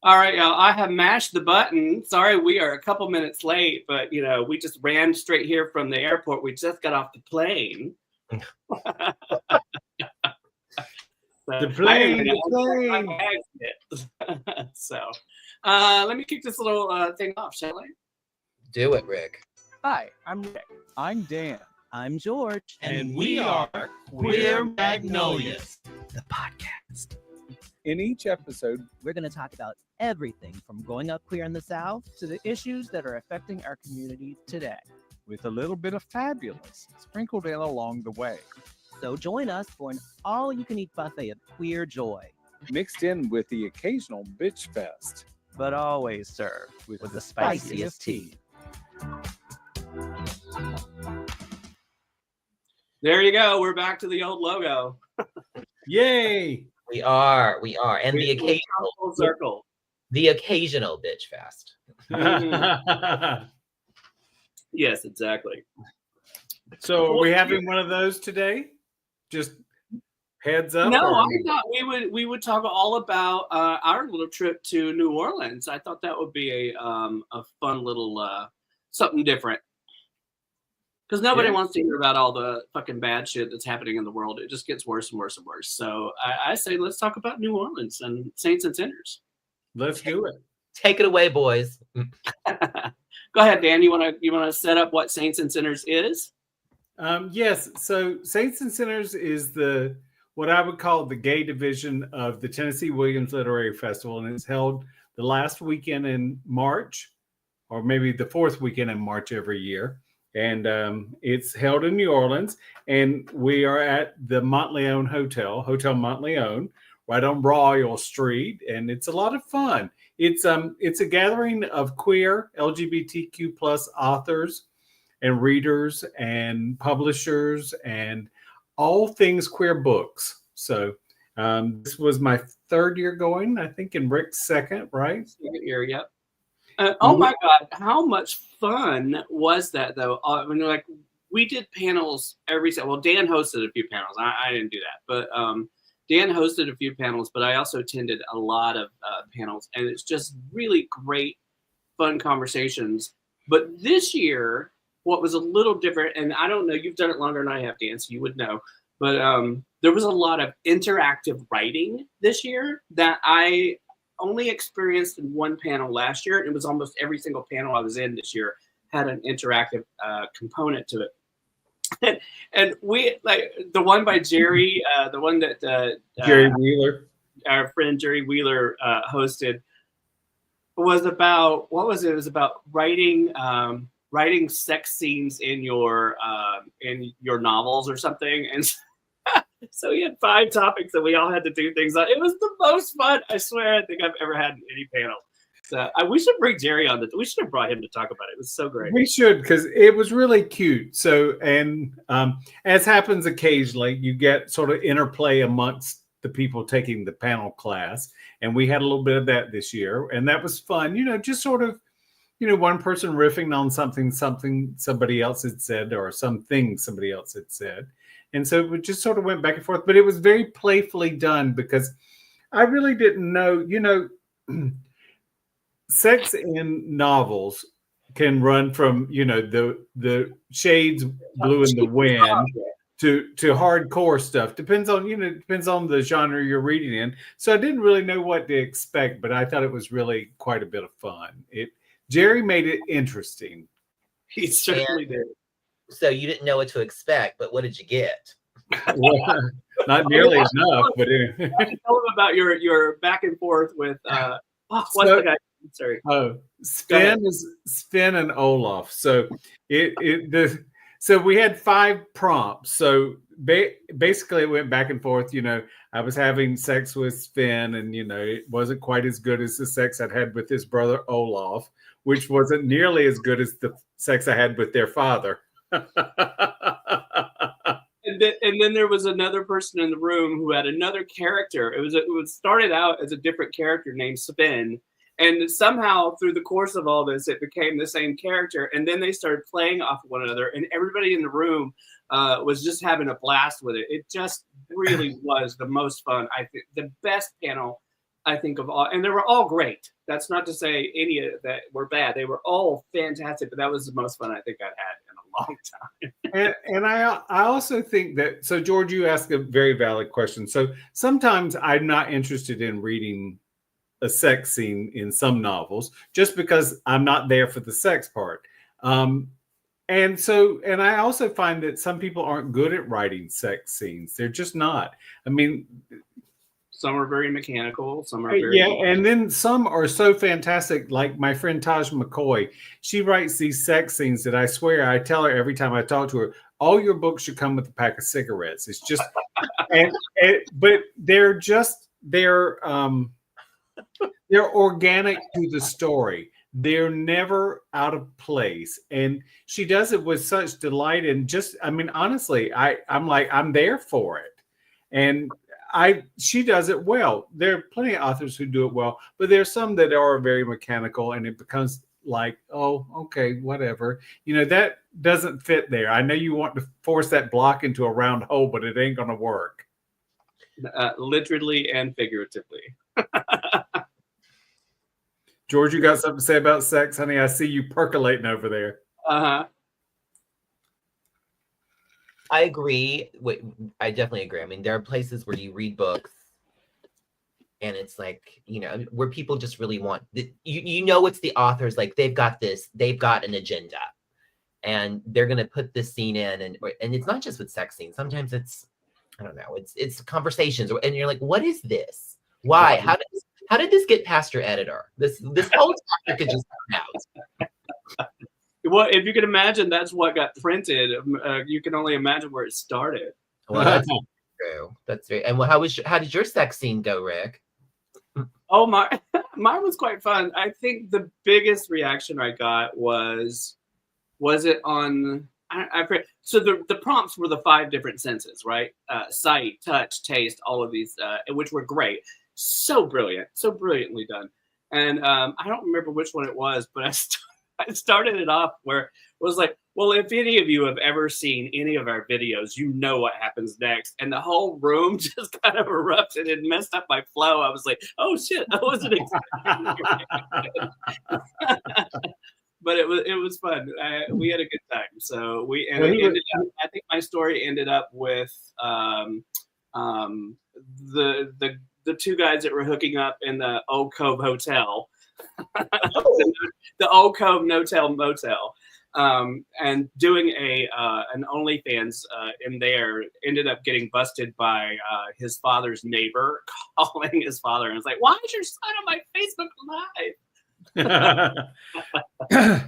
All right, y'all. I have mashed the button. Sorry, we are a couple minutes late, but we just ran straight here from the airport. We just got off the plane. The plane. So, let me kick this little thing off, shall I? Do it, Rick. Hi, I'm Rick. I'm Dan. I'm George. And we are Queer Magnolias, the podcast. In each episode, we're going to talk about everything from growing up queer in the South to the issues that are affecting our community today, with a little bit of fabulous sprinkled in along the way. So join us for an all-you-can-eat buffet of queer joy, mixed in with the occasional bitch fest, but always served with the spiciest tea. There you go. We're back to the old logo. Yay! We are, and the occasional bitch fest. Yes, exactly. So, are we having one of those today? Just heads up. No, I thought we would talk all about our little trip to New Orleans. I thought that would be a fun little something different. Because nobody wants to hear about all the fucking bad shit that's happening in the world. It just gets worse and worse and worse. So I say let's talk about New Orleans and Saints and Sinners. Let's do it. Take it away, boys. Go ahead, Dan. You wanna set up what Saints and Sinners is? Yes. So Saints and Sinners is what I would call the gay division of the Tennessee Williams Literary Festival, and it's held the last weekend in March, or maybe the fourth weekend in March every year. And it's held in New Orleans, and we are at the Montleone Hotel Montleone, right on Royal Street, and it's a lot of fun. It's a gathering of queer LGBTQ plus authors and readers and publishers and all things queer books. So this was my third year going, I think, in Rick's second, right? Second year, yep. Oh my God, how much fun was that though? I mean, like we did panels every set. Well, Dan hosted a few panels. I didn't do that, but Dan hosted a few panels, but I also attended a lot of panels, and it's just really great, fun conversations. But this year, what was a little different, and I don't know, you've done it longer than I have, Dan, so you would know, but there was a lot of interactive writing this year that I only experienced in one panel last year. It was almost every single panel I was in this year had an interactive component to it. And we, like the one by Jerry, the one that Jerry Wheeler, our friend Jerry Wheeler hosted, was about, what was it? It was about writing sex scenes in your novels or something. And so he had 5 topics that we all had to do things on. It was the most fun, I swear, I think I've ever had in any panel. So we should bring Jerry on. We should have brought him to talk about it. It was so great. We should, because it was really cute. So, and as happens occasionally, you get sort of interplay amongst the people taking the panel class. And we had a little bit of that this year. And that was fun, just sort of, one person riffing on something somebody else had said, or something somebody else had said. And so it just sort of went back and forth, but it was very playfully done because I really didn't know, sex in novels can run from, the shades blue in the wind to hardcore stuff. Depends on the genre you're reading in. So I didn't really know what to expect, but I thought it was really quite a bit of fun. Jerry made it interesting. He certainly did. So you didn't know what to expect, but what did you get? Well, not nearly enough, but tell them about your back and forth with what's the guy? Sorry. Oh, Sven and Olaf. So so we had 5 prompts. So basically it went back and forth. I was having sex with Sven, and it wasn't quite as good as the sex I'd had with his brother Olaf, which wasn't nearly as good as the sex I had with their father. And then there was another person in the room who had another character. It started out as a different character named Sven, and somehow through the course of all this, it became the same character. And then they started playing off of one another, and everybody in the room was just having a blast with it. It just really was the most fun. I think the best panel I think of all, and they were all great. That's not to say any of that were bad. They were all fantastic, but that was the most fun I think I've had in a long time. And I also think that, so George, you asked a very valid question. So sometimes I'm not interested in reading a sex scene in some novels just because I'm not there for the sex part. And I also find that some people aren't good at writing sex scenes. They're just not. I mean, some are very mechanical. Some are very and then some are so fantastic. Like my friend Taj McCoy, she writes these sex scenes that I swear I tell her every time I talk to her, all your books should come with a pack of cigarettes. It's just, but they're organic to the story. They're never out of place. And she does it with such delight. And just, I mean, honestly, I'm like, I'm there for it. And she does it well. There are plenty of authors who do it well, but there's some that are very mechanical and it becomes like, oh, okay, whatever. You know, that doesn't fit there. I know you want to force that block into a round hole, but it ain't going to work. Literally and figuratively. George, you got something to say about sex, honey? I see you percolating over there. Uh-huh. I agree. I definitely agree. I mean, there are places where you read books and it's like, you know, where people just really want, you know, it's the authors, like they've got an agenda and they're going to put this scene in. And it's not just with sex scenes. Sometimes it's, I don't know, it's conversations and you're like, what is this? Why? How did this get past your editor? This whole chapter could just come out. Well, if you can imagine, that's what got printed. You can only imagine where it started. Well, that's true. That's very. And how did your sex scene go, Rick? Oh, mine was quite fun. I think the biggest reaction I got was it on? I forget. So the prompts were the 5 different senses, right? Sight, touch, taste, all of these, which were great. So brilliant, so brilliantly done. And I don't remember which one it was, but I started it off where it was like, well, if any of you have ever seen any of our videos, you know what happens next. And the whole room just kind of erupted and messed up my flow. I was like, oh shit, I wasn't expecting it. But it was fun. We had a good time. So I think my story ended up with the 2 guys that were hooking up in the Old Cove Hotel. The Old Cove Motel, and doing an OnlyFans in there, ended up getting busted by his father's neighbor, calling his father and was like, "Why is your son on my Facebook Live?"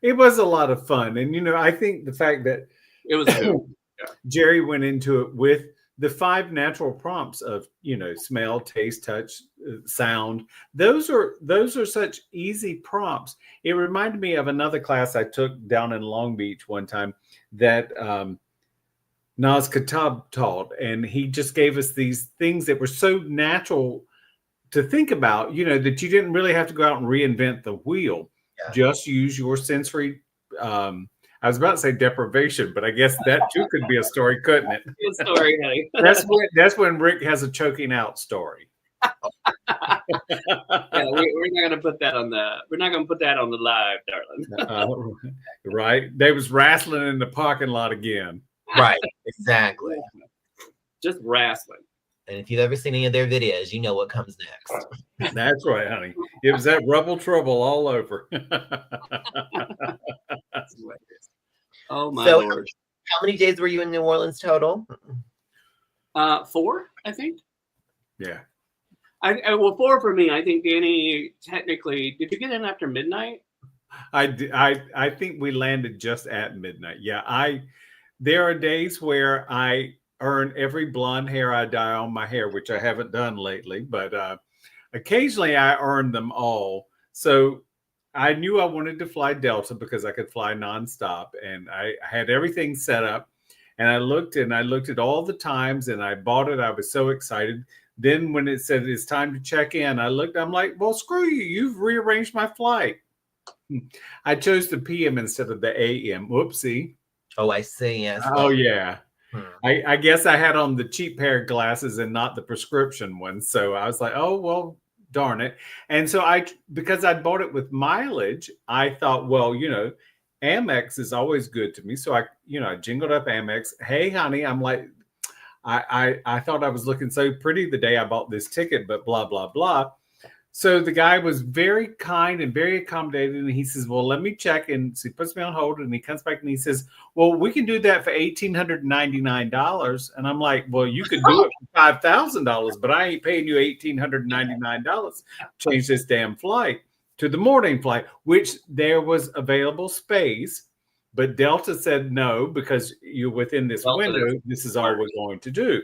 It was a lot of fun, and you know, I think the fact that it was cool. Jerry went into it with the 5 natural prompts of, you know, smell, taste, touch, sound. Those are such easy prompts. It reminded me of another class I took down in Long Beach one time that Naz Katab taught, and he just gave us these things that were so natural to think about, you know, that you didn't really have to go out and reinvent the wheel. Yeah. Just use your sensory I was about to say deprivation, but I guess that too could be a story, couldn't it? Good story, honey. That's when Rick has a choking out story. Yeah, we're not gonna put that on the live, darling. Right? They was wrestling in the parking lot again. Right, exactly. Just wrestling. And if you've ever seen any of their videos, you know what comes next. That's right, honey. It was that rubble trouble all over. Oh my Lord! How many days were you in New Orleans total? 4, I think. Yeah. Well, 4 for me. I think Danny technically. Did you get in after midnight? I think we landed just at midnight. Yeah. There are days where I earn every blonde hair I dye on my hair, which I haven't done lately, but occasionally I earn them all. So I knew I wanted to fly Delta because I could fly nonstop, and I had everything set up, and I looked at all the times, and I bought it. I was so excited. Then when it said it's time to check in, I'm like, well, screw you. You've rearranged my flight. I chose the PM instead of the AM. Whoopsie. Oh, I see. Yes. Oh, yeah. I guess I had on the cheap pair of glasses and not the prescription ones. So I was like, oh, well, darn it. And so because I bought it with mileage, I thought, well, Amex is always good to me. So I jingled up Amex. Hey, honey, I'm like, I thought I was looking so pretty the day I bought this ticket, but blah, blah, blah. So the guy was very kind and very accommodating. And he says, well, let me check. And so he puts me on hold and he comes back and he says, well, we can do that for $1,899. And I'm like, well, you could do it for $5,000, but I ain't paying you $1,899. Change this damn flight to the morning flight, which there was available space. But Delta said no, because you're within this window. This is all we're going to do.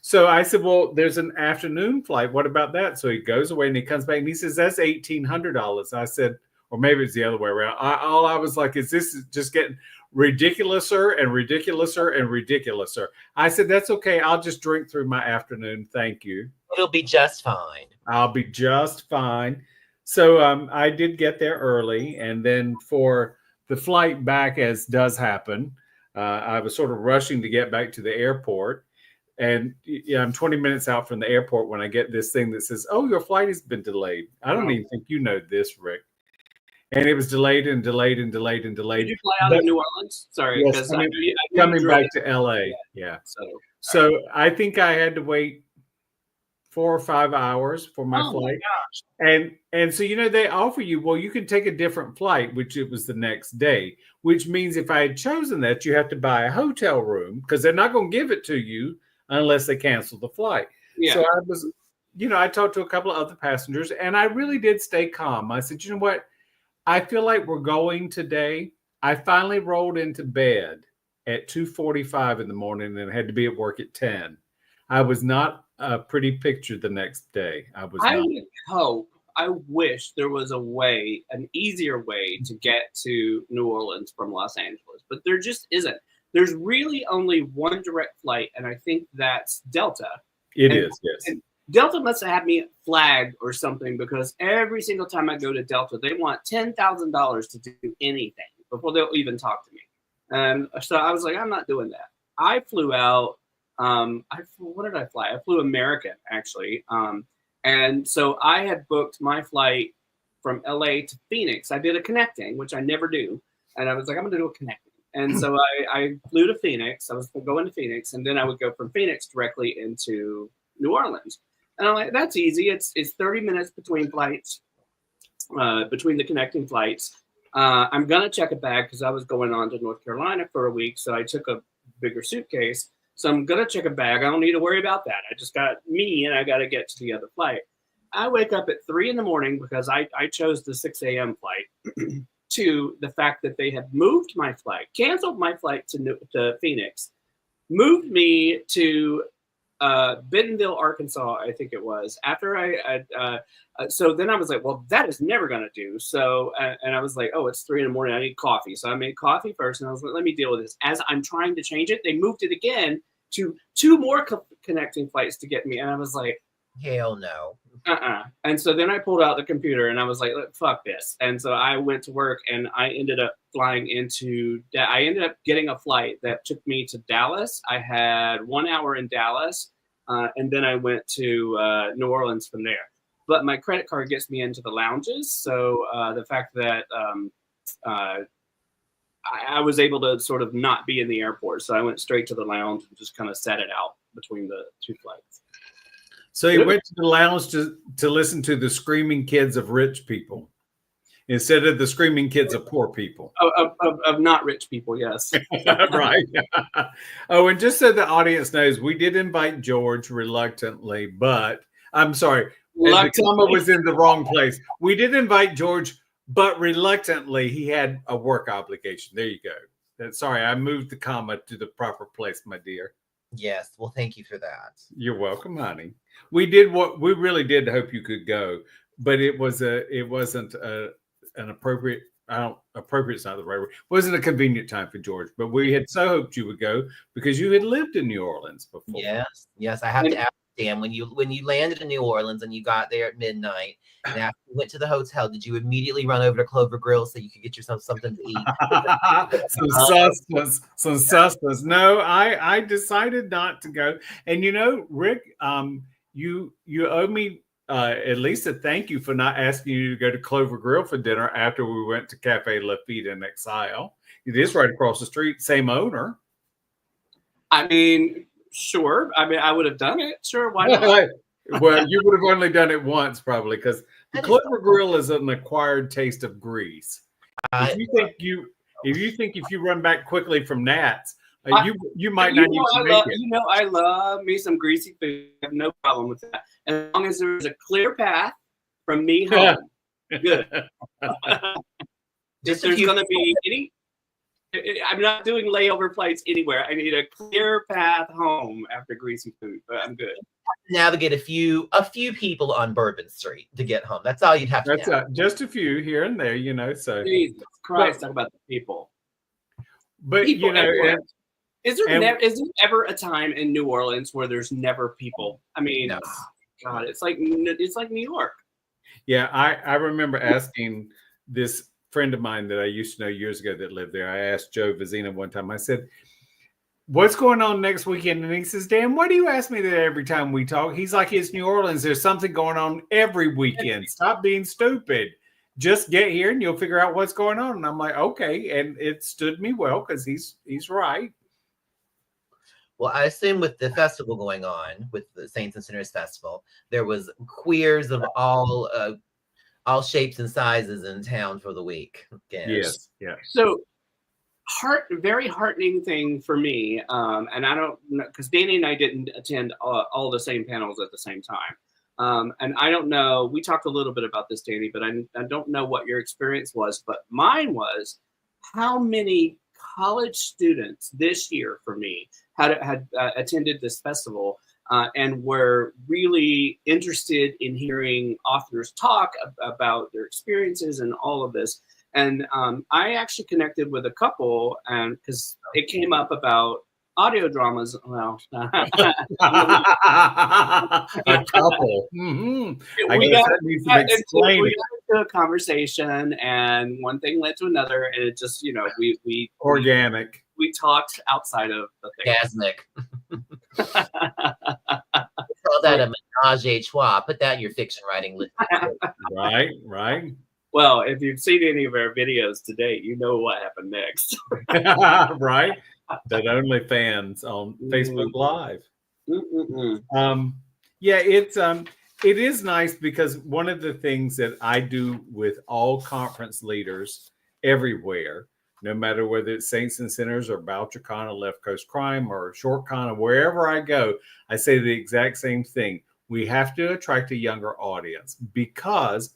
So I said, well, there's an afternoon flight. What about that? So he goes away and he comes back and he says, that's $1,800. I said, or maybe it's the other way around. All I was like, is this just getting ridiculouser and ridiculouser and ridiculouser? I said, that's okay. I'll just drink through my afternoon. Thank you. It'll be just fine. I'll be just fine. So I did get there early. And then for the flight back, as does happen, I was sort of rushing to get back to the airport. And I'm 20 minutes out from the airport when I get this thing that says, oh, your flight has been delayed. I don't even think you know this, Rick. And it was delayed and delayed and delayed and delayed. Did you fly out of New Orleans? Sorry. Yes, coming back to LA. Yeah. So I think I had to wait 4 or 5 hours for my flight. My gosh. And so, they offer you, well, you can take a different flight, which it was the next day, which means if I had chosen that, you have to buy a hotel room because they're not going to give it to you unless they cancel the flight. Yeah. So I was, I talked to a couple of other passengers and I really did stay calm. I said, you know what? I feel like we're going today. I finally rolled into bed at 2:45 in the morning and had to be at work at 10. I was not a pretty picture the next day. I wish there was an easier way to get to New Orleans from Los Angeles, but there just isn't. There's really only one direct flight, and I think that's Delta. It is, yes. And Delta must have had me flagged or something because every single time I go to Delta, they want $10,000 to do anything before they'll even talk to me. And so I was like, I'm not doing that. I flew out. What did I fly? I flew American, actually. And so I had booked my flight from LA to Phoenix. I did a connecting, which I never do. And I was like, I'm going to do a connecting. And so I flew to Phoenix. I was going to Phoenix, and then I would go from Phoenix directly into New Orleans. And I'm like, that's easy. It's 30 minutes between flights, between the connecting flights. I'm going to check a bag because I was going on to North Carolina for a week. So I took a bigger suitcase. So I'm going to check a bag. I don't need to worry about that. I just got me, and I got to get to the other flight. I wake up at 3 a.m. because I chose the 6 a.m. flight. To the fact that they had moved my flight, canceled my flight to Phoenix, moved me to Bentonville, Arkansas, I think it was. After so then I was like, well, that is never going to do. So, and I was like, oh, it's 3 a.m. I need coffee. So I made coffee first, and I was like, let me deal with this. As I'm trying to change it, they moved it again to 2 more connecting flights to get me. And I was like, hell no. And so then I pulled out the computer and I was like, fuck this. And so I went to work and I ended up I ended up getting a flight that took me to Dallas. I had 1 hour in Dallas. And then I went to New Orleans from there. But my credit card gets me into the lounges. So the fact that I was able to sort of not be in the airport. So I went straight to the lounge and just kind of set it out between the 2 flights. So he went to the lounge to listen to the screaming kids of rich people instead of the screaming kids of poor people. Of not rich people, yes. Right. Oh, and just so the audience knows, we did invite George reluctantly, but I'm sorry. The comma was in the wrong place. We did invite George, but reluctantly, he had a work obligation. There you go. Sorry, I moved the comma to the proper place, my dear. Yes. Well, thank you for that. You're welcome, honey. We really did hope you could go, but it wasn't an appropriate. Appropriate's not the right word. It wasn't a convenient time for George, but we had so hoped you would go because you had lived in New Orleans before. Yes. I have to ask Dan, when you landed in New Orleans and you got there at midnight, and after you went to the hotel, did you immediately run over to Clover Grill so you could get yourself something to eat? Some sustenance. No, I decided not to go. And Rick, you owe me at least a thank you for not asking you to go to Clover Grill for dinner after we went to Cafe Lafitte in Exile. It is right across the street, same owner. I mean, sure. I mean, I would have done it. Sure, why not? Well, you would have only done it once, probably, because the Clover Grill is an acquired taste of grease. If you think if you run back quickly from Nats, you might not even make it. I love me some greasy food. I have no problem with that, as long as there's a clear path from me home. Good. If there's going to be any. I'm not doing layover flights anywhere. I need a clear path home after greasy food, but I'm good. Navigate a few people on Bourbon Street to get home. That's all you'd have to. That's just a few here and there, So Jesus Christ, talk about the people. But people is there ever a time in New Orleans where there's never people? I mean, no. God, it's like New York. Yeah, I remember asking this friend of mine that I used to know years ago that lived there. I asked Joe Vizina one time. I said, "What's going on next weekend?" And he says, "Dan, why do you ask me that every time we talk?" He's like, "It's New Orleans. There's something going on every weekend. Stop being stupid. Just get here and you'll figure out what's going on." And I'm like, "Okay." And it stood me well because he's right. Well, I assume with the festival going on, with the Saints and Sinners Festival, there was queers of all shapes and sizes in town for the week. Yes. Yeah. So very heartening thing for me. And I don't know, because Danny and I didn't attend all the same panels at the same time. And I don't know, we talked a little bit about this, Danny, but I don't know what your experience was, but mine was how many college students this year for me had attended this festival and were really interested in hearing authors talk about their experiences and all of this. And I actually connected with a couple, and because it came up about audio dramas. Well, a couple. Mm-hmm. I guess that needs to explain. We got into a conversation, and one thing led to another, and it just, we organic. We talked outside of the thing. Gasmic. Call that a menage a trois. Put that in your fiction writing list. Right. Well, if you've seen any of our videos to date, you know what happened next. Right. That only fans on Facebook Live. Yeah, it is nice because one of the things that I do with all conference leaders everywhere, no matter whether it's Saints and Sinners or Bouchercon or Left Coast Crime or ShortCon or wherever I go, I say the exact same thing. We have to attract a younger audience because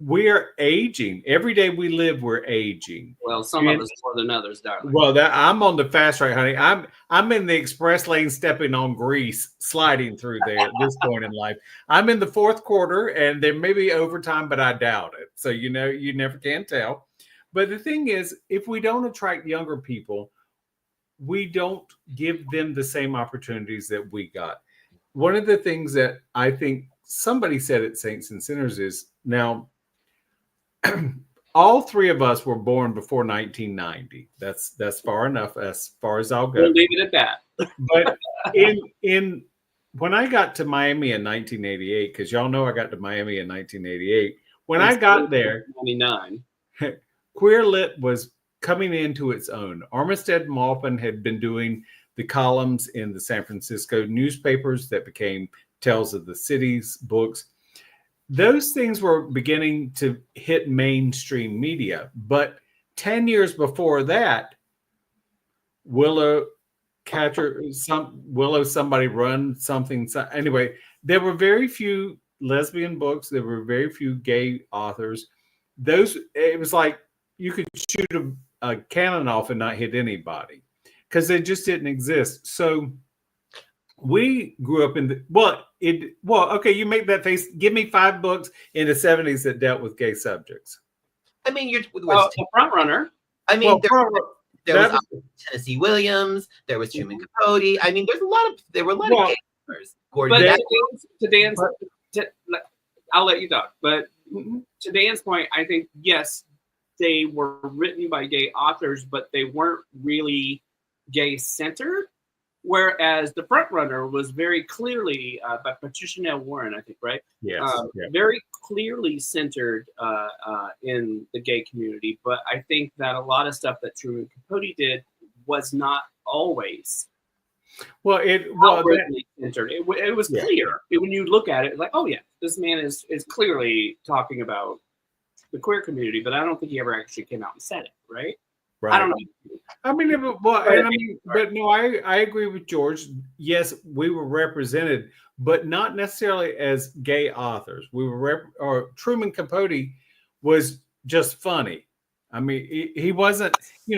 we are aging. Every day we live, we're aging. Well, some of us more than others, darling. Well, I'm on the fast track, honey. I'm in the express lane, stepping on grease, sliding through there at this point in life. I'm in the fourth quarter, and there may be overtime, but I doubt it. So you never can tell. But the thing is, if we don't attract younger people, we don't give them the same opportunities that we got. One of the things that I think somebody said at Saints and Sinners is now. All three of us were born before 1990. That's far enough as far as I'll go. We'll leave it at that. But when I got to Miami in 1988, because y'all know I got to Miami in 1988. When I got there, 99, Queer Lit was coming into its own. Armistead Maupin had been doing the columns in the San Francisco newspapers that became Tales of the Cities books. Those things were beginning to hit mainstream media. But 10 years before that, Willow Somebody Run Something. Anyway, there were very few lesbian books. There were very few gay authors. It was like you could shoot a cannon off and not hit anybody because they just didn't exist. So we grew up in okay, you make that face. Give me 5 books in the 70s that dealt with gay subjects. I mean, you're the front runner. I mean, there was Tennessee Williams, there was Truman Capote. I mean, there were a lot of gay Gordon, But that- to Dan's, I'll let you talk. But to Dan's point, I think yes, they were written by gay authors, but they weren't really gay centered. Whereas the front runner was very clearly by Patricia Nell Warren, I think, right? Yes. Very clearly centered in the gay community. But I think that a lot of stuff that Truman Capote did was not always Well, outwardly centered. It was clear when you look at it, like, oh yeah, this man is clearly talking about the queer community, but I don't think he ever actually came out and said it, right? I don't know. I mean, but no, I agree with George. Yes, we were represented, but not necessarily as gay authors. We were, or Truman Capote was just funny. I mean, he wasn't, he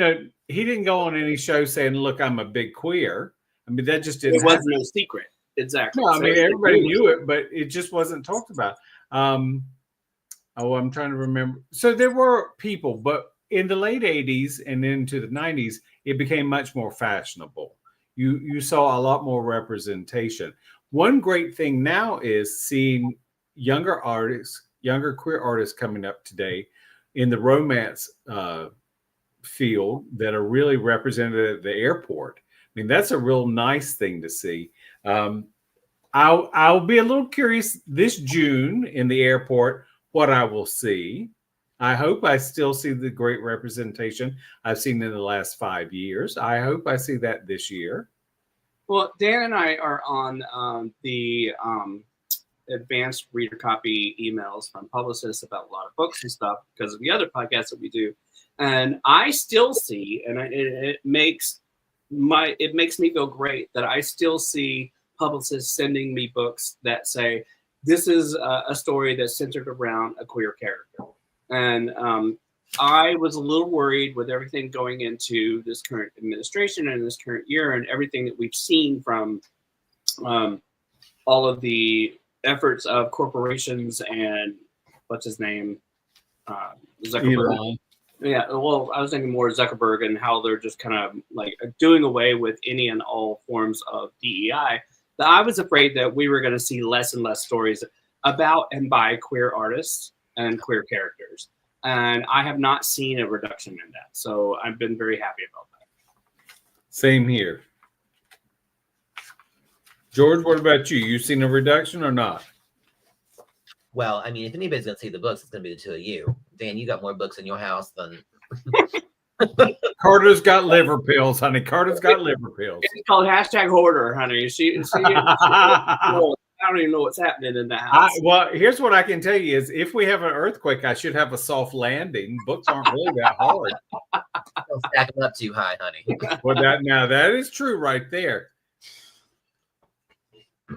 didn't go on any show saying, "Look, I'm a big queer." I mean, that just didn't. It wasn't no secret. Exactly. No, I mean, everybody knew it, but it just wasn't talked about. I'm trying to remember. So there were people, but in the late 80s and into the 90s, it became much more fashionable. You saw a lot more representation. One great thing now is seeing younger queer artists coming up today in the romance field that are really represented at the airport. I mean, that's a real nice thing to see. I'll be a little curious this June in the airport what I will see. I hope I still see the great representation I've seen in the last 5 years. I hope I see that this year. Well, Dan and I are on the advanced reader copy emails from publicists about a lot of books and stuff because of the other podcasts that we do. And I still see, and it makes me feel great that I still see publicists sending me books that say, this is a story that's centered around a queer character. And I was a little worried with everything going into this current administration and this current year and everything that we've seen from all of the efforts of corporations and what's his name? Zuckerberg. Elon. Yeah, well, I was thinking more Zuckerberg and how they're just kind of like doing away with any and all forms of DEI. That I was afraid that we were going to see less and less stories about and by queer artists and queer characters. And I have not seen a reduction in that. So I've been very happy about that. Same here. George, what about you? You seen a reduction or not? Well, I mean, if anybody's going to see the books, it's going to be the two of you. Dan, you got more books in your house than... Carter's got liver pills, honey. Carter's got liver pills. It's called #hoarder, honey. I don't even know what's happening in the house. Well, here's what I can tell you is if we have an earthquake, I should have a soft landing. Books aren't really that hard. Don't stack them up too high, honey. Well, that is true right there.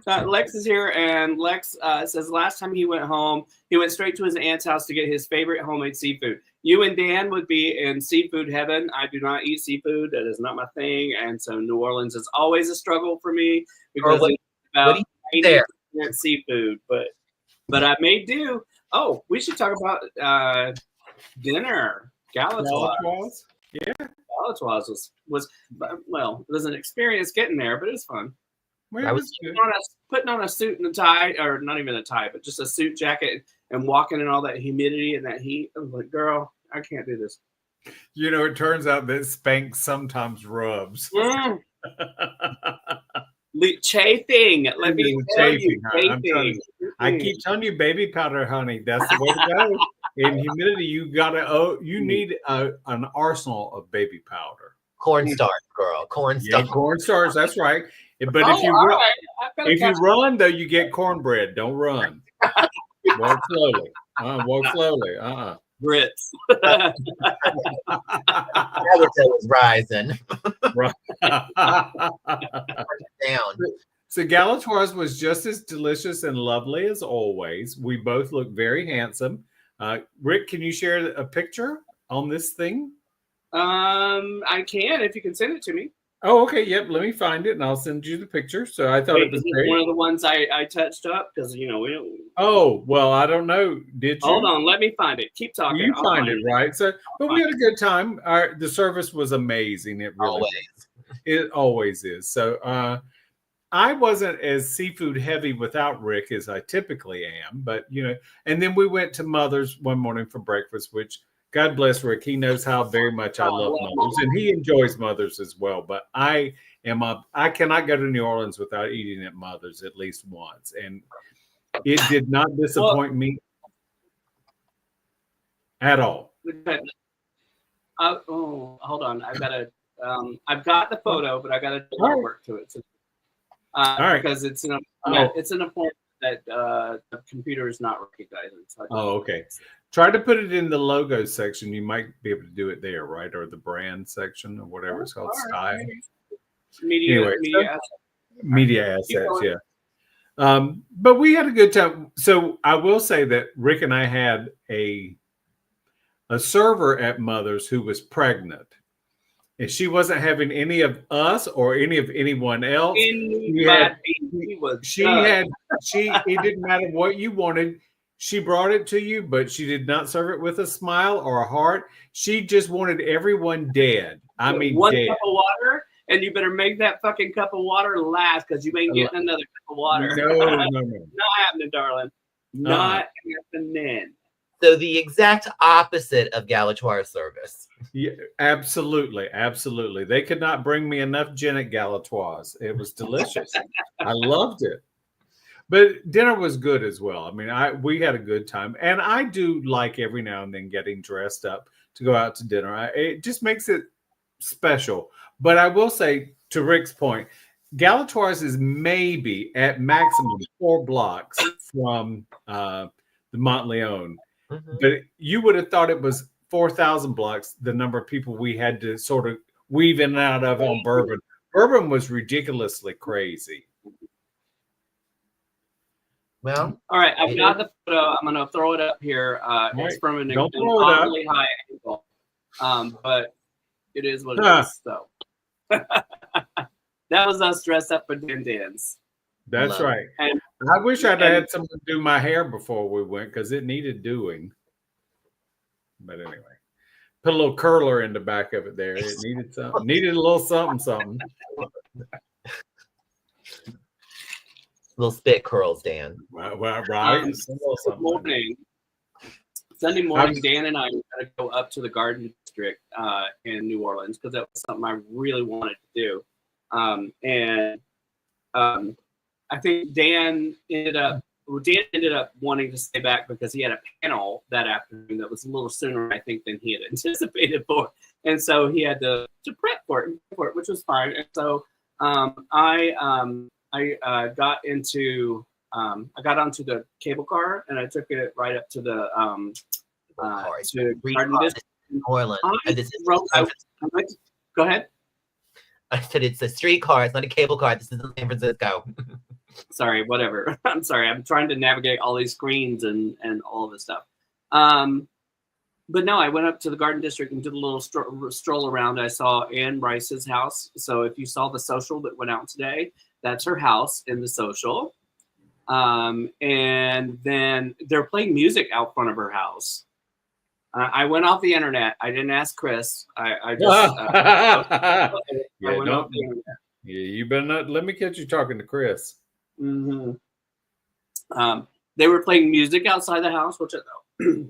Lex is here, and Lex says last time he went home, he went straight to his aunt's house to get his favorite homemade seafood. You and Dan would be in seafood heaven. I do not eat seafood. That is not my thing. And so New Orleans is always a struggle for me because it's about 80% seafood. But I may do. Oh, we should talk about dinner. Galatoire's. Yeah. Galatoire's was well, it was an experience getting there, but it was fun. Well, I was putting on a suit and a tie, or not even a tie, but just a suit jacket and walking in all that humidity and that heat. I was like, girl, I can't do this. It turns out that Spanx sometimes rubs. Chafing. Let me tell you, chafing. I keep telling you, baby powder, honey. That's the way to go. In humidity, you need an arsenal of baby powder. Cornstarch, girl. Cornstarch. Yeah, cornstarch. That's right. But if you run, though, you get cornbread. Don't run. Walk slowly. Walk slowly. Grits. That was rising. Right. Down. So Galatoire's was just as delicious and lovely as always. We both look very handsome. Rick, can you share a picture on this thing? I can if you can send it to me. Oh, okay. Yep. Let me find it and I'll send you the picture. So I thought it was great. One of the ones I touched up because we don't. Oh, well, I don't know. Did you? Hold on. Let me find it. Keep talking. You find it, right? So, but we had a good time. The service was amazing. It really Always. It always is. So I wasn't as seafood heavy without Rick as I typically am, but and then we went to Mother's one morning for breakfast, which God bless Rick. He knows how very much I love Mother's, and he enjoys Mother's as well. But I cannot go to New Orleans without eating at Mother's at least once, and it did not disappoint me at all. Hold on. I've got the photo, but I got to do more work to it. So, all right, because it's an appointment that the computer is not recognizing. So okay. Try to put it in the logo section. You might be able to do it there, right? Or the brand section or whatever it's called, style. Media assets, yeah. But we had a good time. So I will say that Rick and I had a server at Mother's who was pregnant. And she wasn't having any of us or any of anyone else. It didn't matter what you wanted. She brought it to you, but she did not serve it with a smile or a heart. She just wanted everyone dead. I mean, one dead. cup of water, and you better make that fucking cup of water last, because you ain't getting another cup of water. No. Not happening, darling. Not happening. So the exact opposite of Galatoire's service. Yeah, absolutely. They could not bring me enough gin at Galatoire's. It was delicious. I loved it. But dinner was good as well. I mean, we had a good time. And I do like every now and then getting dressed up to go out to dinner. It just makes it special. But I will say, to Rick's point, Galatoire's is maybe at maximum 4 blocks from the Montleone. Mm-hmm. But you would have thought it was 4,000 blocks, the number of people we had to sort of weave in and out of on Bourbon. Bourbon was ridiculously crazy. Well, all right, I've got the photo. I'm going to throw it up here. It's from an oddly high angle, but it is what it is. So that was us dressed up for Din Dins. That's right. And I wish I'd had someone do my hair before we went, because it needed doing. But anyway, put a little curler in the back of it there. It needed something. Needed a little something. Little spit curls, Dan. Right. Sunday morning, Dan and I were going to go up to the Garden District in New Orleans, because that was something I really wanted to do. I think Dan ended up wanting to stay back because he had a panel that afternoon that was a little sooner, I think, than he had anticipated for. And so he had to prep for it, which was fine. And so I got onto the cable car, and I took it right up to the Garden District. Go ahead. I said it's a streetcar. It's not a cable car. This is in San Francisco. Sorry, whatever. I'm sorry. I'm trying to navigate all these screens and all of this stuff. But no, I went up to the Garden District and did a little stroll around. I saw Anne Rice's house. So if you saw the social that went out today, that's her house in the social. And then they're playing music out front of her house. I went off the internet. I didn't ask Chris. I just I went off the internet. Yeah, you better not let me catch you talking to Chris. Mm-hmm. They were playing music outside the house, which I thought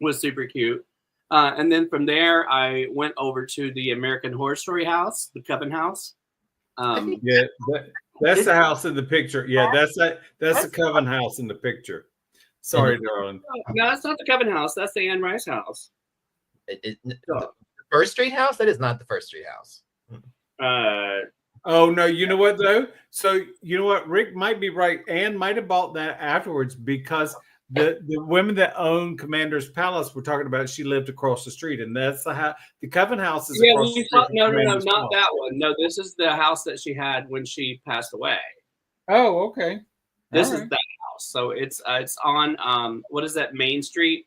was super cute. And then from there, I went over to the American Horror Story house, the Coven House. Yeah, that's the house in the picture. Yeah, that's the Coven House in the picture. Sorry, darling. No, that's not the Coven House. That's the Anne Rice house. The First Street house? That is not the First Street house. Oh no, you know what though? So you know what? Rick might be right. Anne might have bought that afterwards, because the women that own Commander's Palace were talking about she lived across the street, and that's the house. The Coven House is across the street. No, not that one. No, this is the house that she had when she passed away. Oh, okay. This is that house. So it's on what is that, Main Street?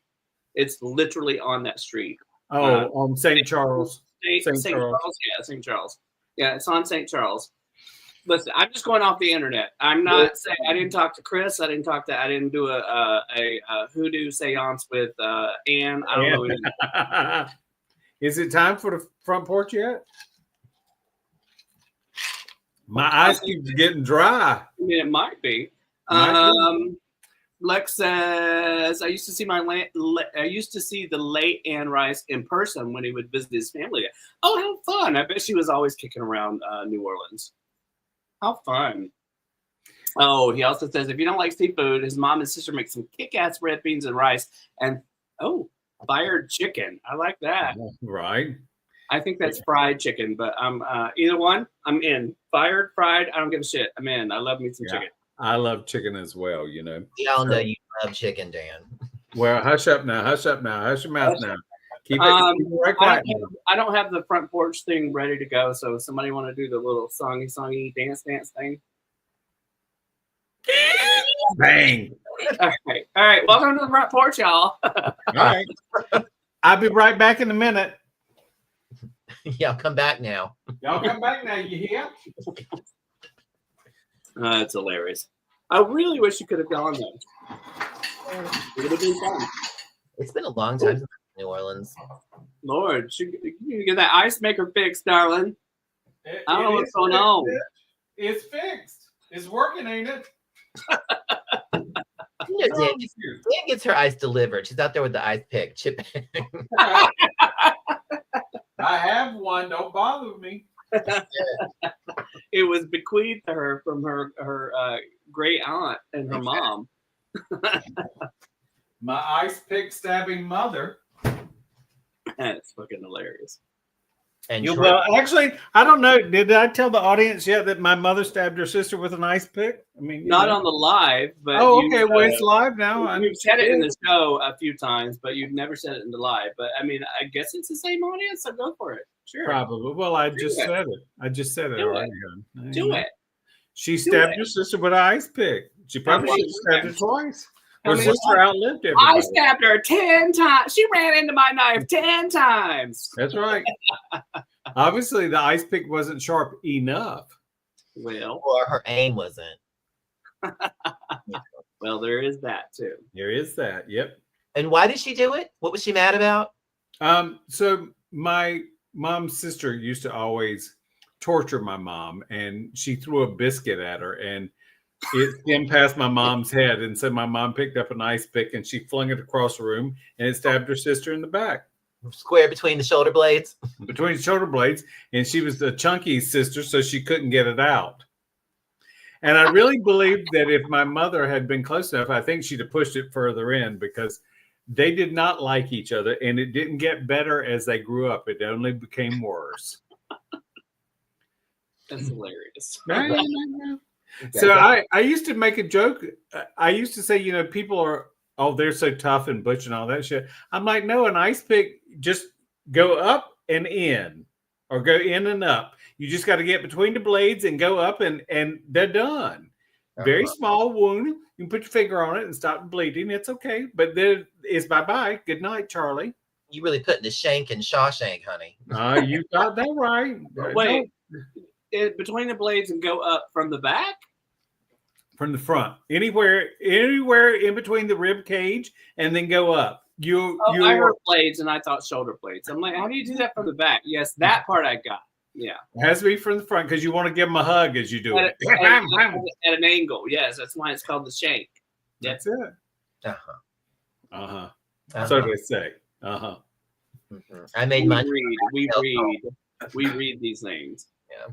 It's literally on that street. Oh, on St. Charles. St. Charles. Yeah, St. Charles. Yeah, it's on St. Charles. Listen, I'm just going off the internet. I'm not saying I didn't talk to Chris. I didn't do a hoodoo seance with Anne. I don't know. Is it time for the front porch yet? My ice cubes are getting dry. I mean, it might be. Might be. Lex says, I used to see the late Anne Rice in person when he would visit his family. Oh, how fun. I bet she was always kicking around New Orleans. How fun. Oh, he also says, if you don't like seafood, his mom and sister make some kick-ass red beans and rice and, fired chicken. I like that. Right. I think that's fried chicken, but either one, I'm in. Fired, fried, I don't give a shit. I'm in. I love me some chicken. I love chicken as well, you know. We all know you love chicken, Dan. Well, hush up now. Hush up now. Hush your mouth now. Keep it right quiet. I don't have the front porch thing ready to go, so if somebody want to do the little songy dance thing. Bang. All right. Welcome to the front porch, y'all. All right. I'll be right back in a minute. Yeah, I'll come back now. Y'all come back now, you hear? That's hilarious. I really wish you could have gone there. It would have been fun. It's been a long time since I've been to New Orleans. Lord, you get that ice maker fixed, darling. I don't know what's going on. It's fixed. It's working, ain't it? You know, Dan gets her ice delivered. She's out there with the ice pick. Chip. I have one. Don't bother with me. It was bequeathed to her from her great aunt and her mom. My ice pick stabbing mother. That's fucking hilarious. And Well, actually, I don't know. Did I tell the audience yet that my mother stabbed her sister with an ice pick? I mean, not on the live, but okay. Well, it's live now. You've said it in the show a few times, but you've never said it in the live. But I mean, I guess it's the same audience, so go for it. Sure. Probably. Well, I just said it. I just said it already. Do it. She stabbed her sister with an ice pick. She probably should have stabbed her twice. Her sister outlived everybody. I stabbed her 10 times. She ran into my knife 10 times. That's right. Obviously, the ice pick wasn't sharp enough. Well, or her aim wasn't. Well, there is that too. There is that. Yep. And why did she do it? What was she mad about? So my mom's sister used to always torture my mom, and she threw a biscuit at her, and it skimmed past my mom's head, and so my mom picked up an ice pick and she flung it across the room, and it stabbed her sister in the back. Square between the shoulder blades? Between the shoulder blades, and she was the chunky sister, so she couldn't get it out. And I really believe that if my mother had been close enough, I think she'd have pushed it further in, because they did not like each other, and it didn't get better as they grew up. It only became worse. That's hilarious. So I used to make a joke. I used to say, you know, people are, they're so tough and butch and all that shit. I'm like, no, an ice pick, just go up and in, or go in and up. You just got to get between the blades and go up, and they're done. Very small wound. You can put your finger on it and stop bleeding. It's okay. But then it's bye-bye. Good night, Charlie. You really putting the shank in Shawshank, honey. You got that right. Wait. Between the blades and go up from the back? From the front. Anywhere in between the rib cage, and then go up. I heard blades and I thought shoulder blades. I'm like, how do you do that from the back? Yes, that part I got. Yeah. It has to be from the front, because you want to give them a hug as you do it. At an angle. Yes, that's why it's called the shank. That's it. Uh-huh. So they say. Mm-hmm. I made mine. We read these things. Yeah.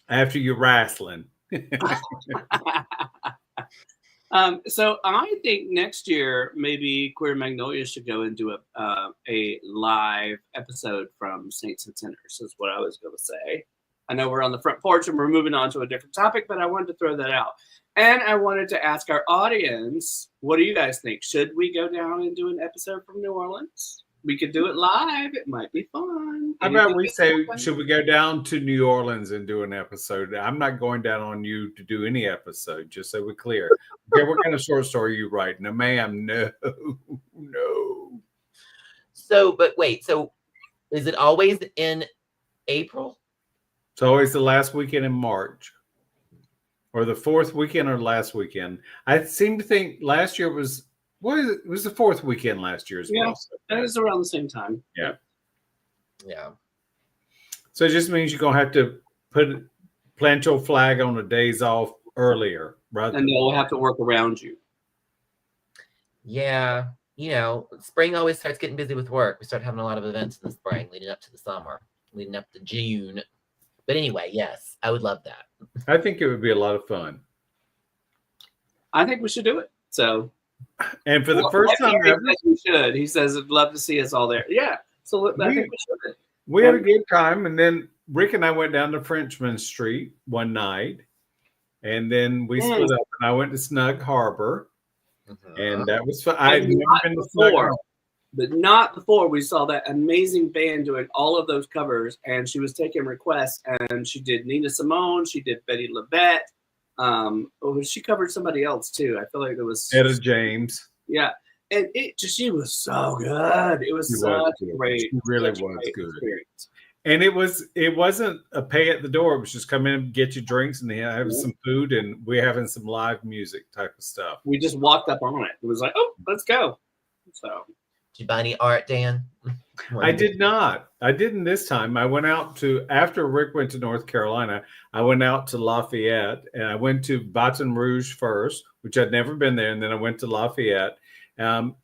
After you're wrestling. So I think next year maybe Queer Magnolias should go and do a live episode from Saints and Sinners, is what I was going to say. I know we're on the front porch and we're moving on to a different topic, but I wanted to throw that out. And I wanted to ask our audience, what do you guys think? Should we go down and do an episode from New Orleans? We could do it live. It might be fun. How about we say, should we go down to New Orleans and do an episode? I'm not going down on you to do any episode, just so we're clear. Okay, what kind of short story are you writing? No, ma'am, no. So, but wait, so is it always in April? It's always the last weekend in March, or the fourth weekend or last weekend. I seem to think last year was, it was the fourth weekend last year as well. That was around the same time. Yeah. Yeah. So it just means you're going to have to plant your flag on the days off earlier, rather And than they'll have to work around you. Yeah. Spring always starts getting busy with work. We start having a lot of events in the spring leading up to the summer, leading up to June. But anyway, yes, I would love that. I think it would be a lot of fun. I think we should do it. So, And for the first time Gary ever, says we should. He says, I'd love to see us all there. Yeah. So I think we should. we had a good time. And then Rick and I went down to Frenchman Street one night. And then we split up and I went to Snug Harbor. And that was fun. I'd never been to Snug Harbor. But not before we saw that amazing band doing all of those covers, and she was taking requests, and she did Nina Simone, she did Betty LaBette, she covered somebody else too. I feel like there was Etta James. Yeah, and she was so good. It was such a great, she really was good. Experience. And it wasn't a pay at the door. It was just come in and get you drinks and have some food, and we're having some live music type of stuff. We just walked up on it. It was like, oh, let's go. So. Did you buy any art, Dan? I did not. I didn't this time. I went out to, after Rick went to North Carolina, I went out to Lafayette, and I went to Baton Rouge first, which I'd never been there, and then I went to Lafayette. So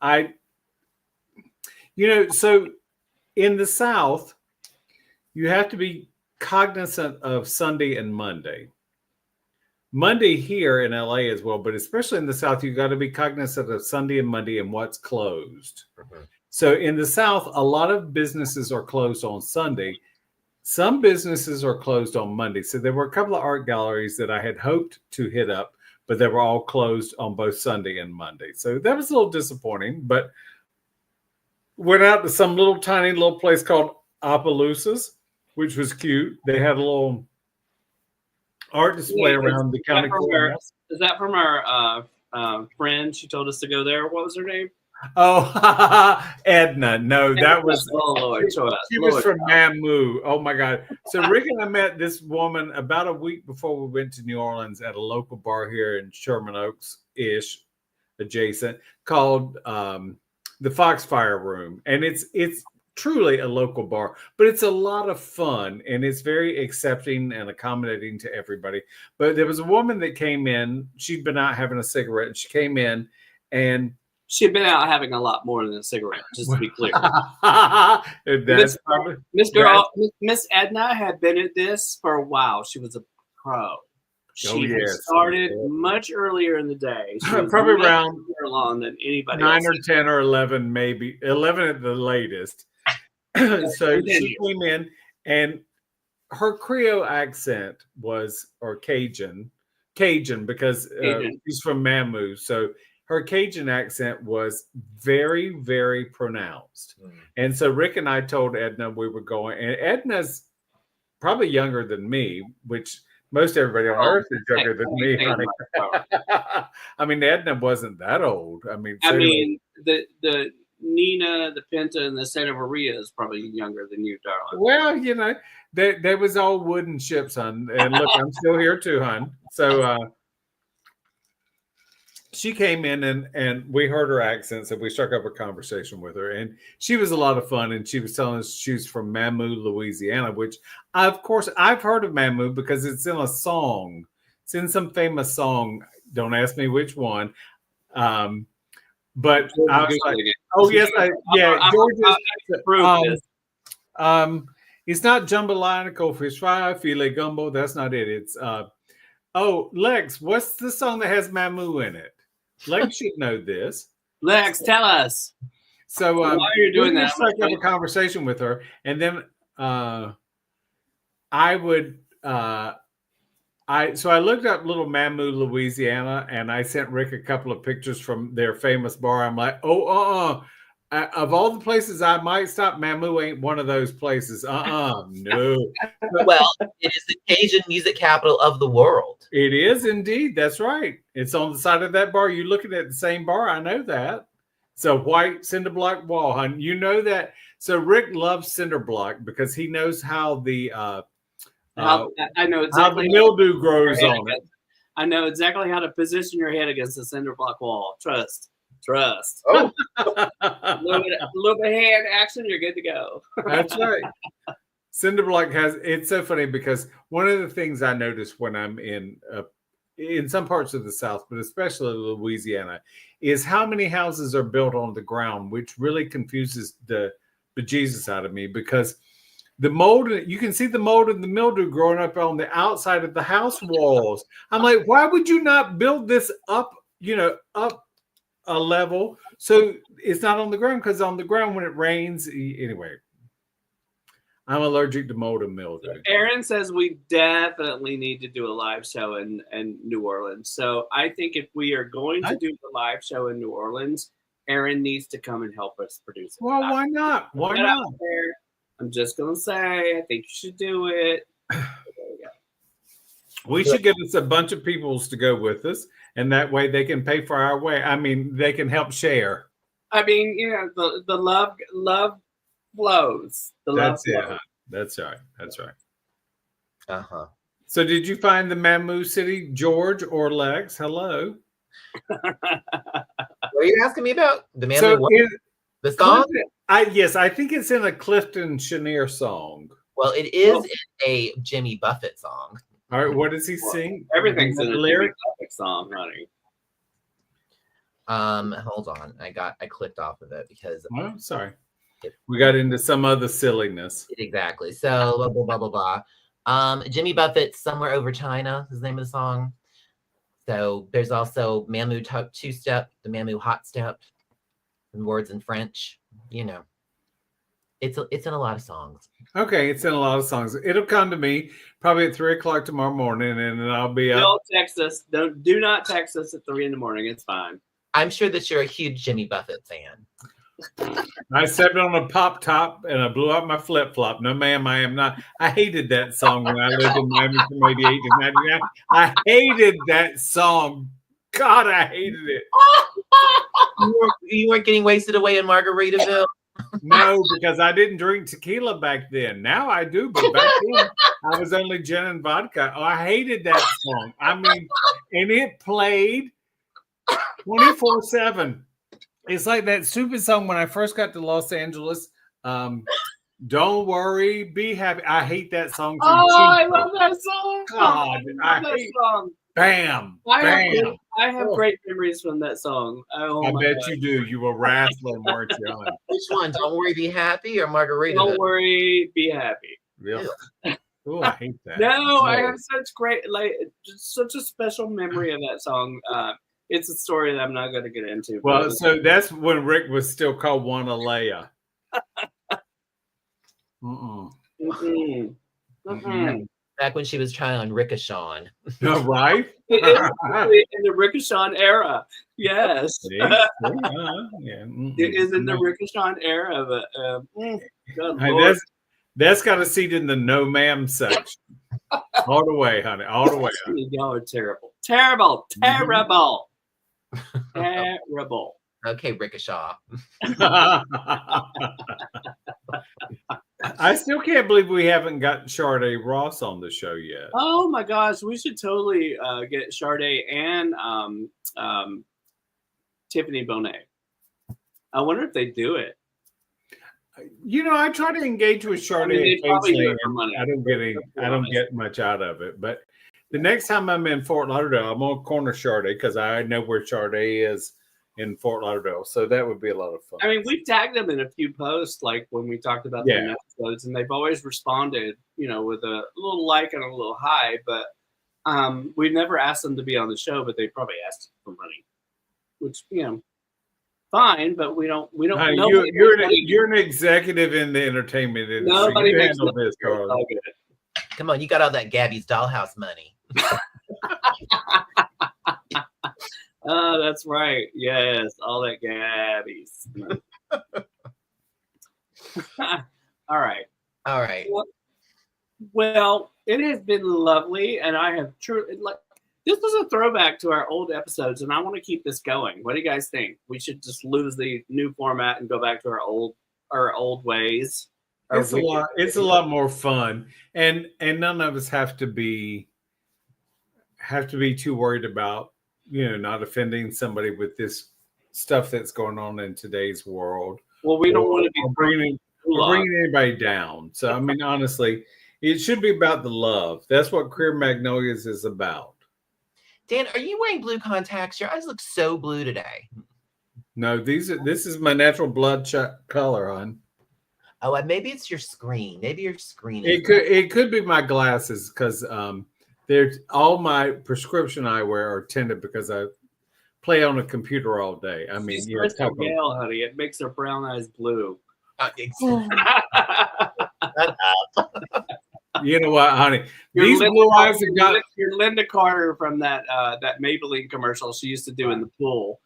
in the South, you have to be cognizant of Sunday and Monday. Monday here in LA as well, but especially in the South, you got to be cognizant of Sunday and Monday and what's closed. Mm-hmm. So in the South, a lot of businesses are closed on Sunday. Some businesses are closed on Monday. So there were a couple of art galleries that I had hoped to hit up, but they were all closed on both Sunday and Monday. So that was a little disappointing, but went out to some tiny little place called Opelousas, which was cute. They had a little art display around the county courthouse. Is that from our friend? She told us to go there. What was her name? Oh, Edna. No, that was. Oh, Lord. She was from Mamu. Oh, my God. So Rick and I met this woman about a week before we went to New Orleans at a local bar here in Sherman Oaks-ish, adjacent, called the Foxfire Room. And it's truly a local bar, but it's a lot of fun and it's very accepting and accommodating to everybody. But there was a woman that came in, she'd been out having a cigarette, and she came in and she'd been out having a lot more than a cigarette, just to be clear. Miss Edna had been at this for a while. She was a pro. She started much earlier in the day. Probably around long than anybody 9 or 10 or 11, maybe 11 at the latest. So she came in, and her Creole accent was, or Cajun because she's from Mamu. So her Cajun accent was very, very pronounced. And so Rick and I told Edna we were going, and Edna's probably younger than me, which most everybody on earth is younger than me, honey. I mean, Edna wasn't that old. I mean, the Nina, the Pinta, and the Santa Maria is probably younger than you, darling. Well, they was all wooden ships, hon. And look, I'm still here too, hon. So she came in and we heard her accent, so we struck up a conversation with her. And she was a lot of fun, and she was telling us she's from Mamu, Louisiana, which, of course, I've heard of Mamu because it's in a song. It's in some famous song. Don't ask me which one. But I was like, oh, yes, George's. It's not jambalaya fish fry, filet gumbo. That's not it. It's, Lex, what's the song that has Mamu in it? Lex should know this. Lex, tell us. So why are you doing that? I have a conversation with her, and then I looked up Little Mamu, Louisiana, and I sent Rick a couple of pictures from their famous bar. I'm like, of all the places I might stop, Mamu ain't one of those places. No. Well, it is the Cajun music capital of the world. It is indeed. That's right. It's on the side of that bar. You're looking at the same bar. I know that. It's a white cinder block wall, hon. You know that. So Rick loves cinder block because he knows how the I know exactly how the mildew grows on it. I know exactly how to position your head against the cinder block wall. Trust. Oh, a little bit of hand action, you're good to go. That's right. Cinder Block it's so funny because one of the things I notice when I'm in some parts of the South, but especially Louisiana, is how many houses are built on the ground, which really confuses the bejesus out of me because the mold, you can see the mold and the mildew growing up on the outside of the house walls. I'm like, why would you not build this up, up a level so it's not on the ground? Because on the ground when it rains, anyway. I'm allergic to mold and mildew. Aaron says we definitely need to do a live show in New Orleans. So I think if we are going to do the live show in New Orleans, Aaron needs to come and help us produce it. Well, why not? Why not? I'm just going to say, I think you should do it. We should get us a bunch of peoples to go with us, and that way they can pay for our way. I mean, they can help share. I mean, the love flows. That's it. Huh? That's right. That's right. Uh-huh. So did you find the Mammoo City, George or Lex? Hello. What are you asking me about? The Mammoo the song? Yes, I think it's in a Clifton Chenier song. Well, it is in a Jimmy Buffett song. All right, what does he sing? Everything's in a lyric song, honey. Hold on. I clicked off of it because sorry. We got into some other silliness. Exactly. So blah blah blah blah blah. Jimmy Buffett's Somewhere Over China is the name of the song. So there's also Mammoo two-step, the Mammoo hot step, and words in French. It's in a lot of songs. Okay, it's in a lot of songs. It'll come to me probably at 3:00 tomorrow morning, and then I'll be up. Don't text us. Do not text us at 3 a.m. It's fine. I'm sure that you're a huge Jimmy Buffett fan. I stepped on a pop top and I blew out my flip flop. No, ma'am, I am not. I hated that song when I lived in Miami from 88 to 99. I hated that song. God, I hated it. You weren't getting wasted away in Margaritaville? No, because I didn't drink tequila back then. Now I do, but back then I was only gin and vodka. Oh, I hated that song. I mean, and it played 24/7. It's like that stupid song when I first got to Los Angeles. Don't worry, be happy. I hate that song. I love that song. God, I that hate song. Bam. I have great memories from that song. I bet you do. You were wrestling, weren't you? Which one? Don't Worry, Be Happy or Margarita? Don't Worry, Be Happy. Yeah. Oh, I hate that. No, I have such great, just such a special memory of that song. It's a story that I'm not going to get into. Well, so that's when Rick was still called Wanna Leia. Back when she was trying on Ricochet. Right? It is in the Ricochet era. Yes. Yeah. It is in the Ricochet era. But, that's got a seat in the no ma'am section. All the way, honey. All the way. Y'all are terrible. Terrible. Terrible. Terrible. Okay, Ricochet. I still can't believe we haven't got Sade Ross on the show yet. Oh my gosh, we should totally get Sade and Tiffany Bonet. I wonder if they do it. I try to engage with Sade. I don't get much out of it. But the next time I'm in Fort Lauderdale, I'm gonna corner Sade because I know where Sade is in Fort Lauderdale. So that would be a lot of fun. I mean, we've tagged them in a few posts, like when we talked about the episodes, and they've always responded, with a little like and a little hi. But we've never asked them to be on the show, but they probably asked for money, which fine. But we don't. You're an executive in the entertainment industry. Nobody you makes handle this, Carl. Come on, you got all that Gabby's Dollhouse money. Oh, that's right. Yes, all that Gabby's. All right. Well, it has been lovely, and I have truly this was a throwback to our old episodes, and I want to keep this going. What do you guys think? We should just lose the new format and go back to our old ways. It's a lot more fun, and none of us have to be too worried about not offending somebody with this stuff that's going on in today's world. Well, we don't want to be or bringing anybody down. So, I mean, honestly, it should be about the love. That's what Career Magnolias is about. Dan, are you wearing blue contacts? Your eyes look so blue today. No, this is my natural blood color, hon. Oh, maybe it's your screen. Maybe your screen. It could be my glasses because there's all my prescription eyewear are tinted because I play on a computer all day. I mean, She's crystal pale, honey. It makes her brown eyes blue. You know what, honey? These blue eyes have got your Linda Carter from that Maybelline commercial she used to do in the pool.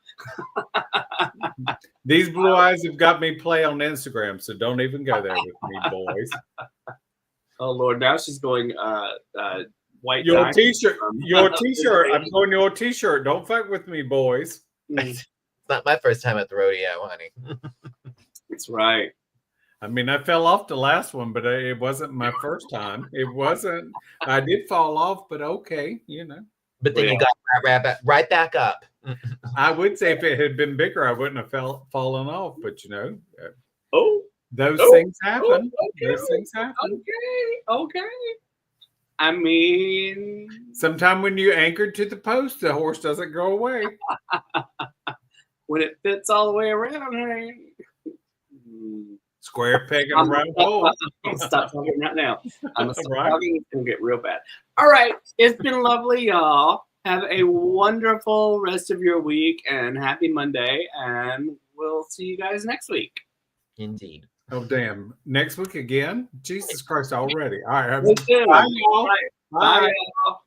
These blue eyes have got me play on Instagram, so don't even go there with me, boys. Oh Lord, now she's going white. Your t-shirt. I'm going your t-shirt. Don't fuck with me, boys. It's not my first time at the rodeo, honey. That's right. I mean, I fell off the last one, but it wasn't my first time. It wasn't. I did fall off, but okay, you know. But then you got right back up. I would say if it had been bigger, I wouldn't have fallen off. But you know, those things happen. Those things happen. Okay. I mean, sometime when you anchor to the post, the horse doesn't go away. When it fits all the way around, hey. Square peg in a round hole. Stop talking right now. I'm talking. It's gonna get real bad. All right, it's been lovely, y'all. Have a wonderful rest of your week and happy Monday, and we'll see you guys next week. Indeed. Oh damn! Next week again? Jesus Christ! Already. All right. Bye, y'all. Bye. Bye, y'all.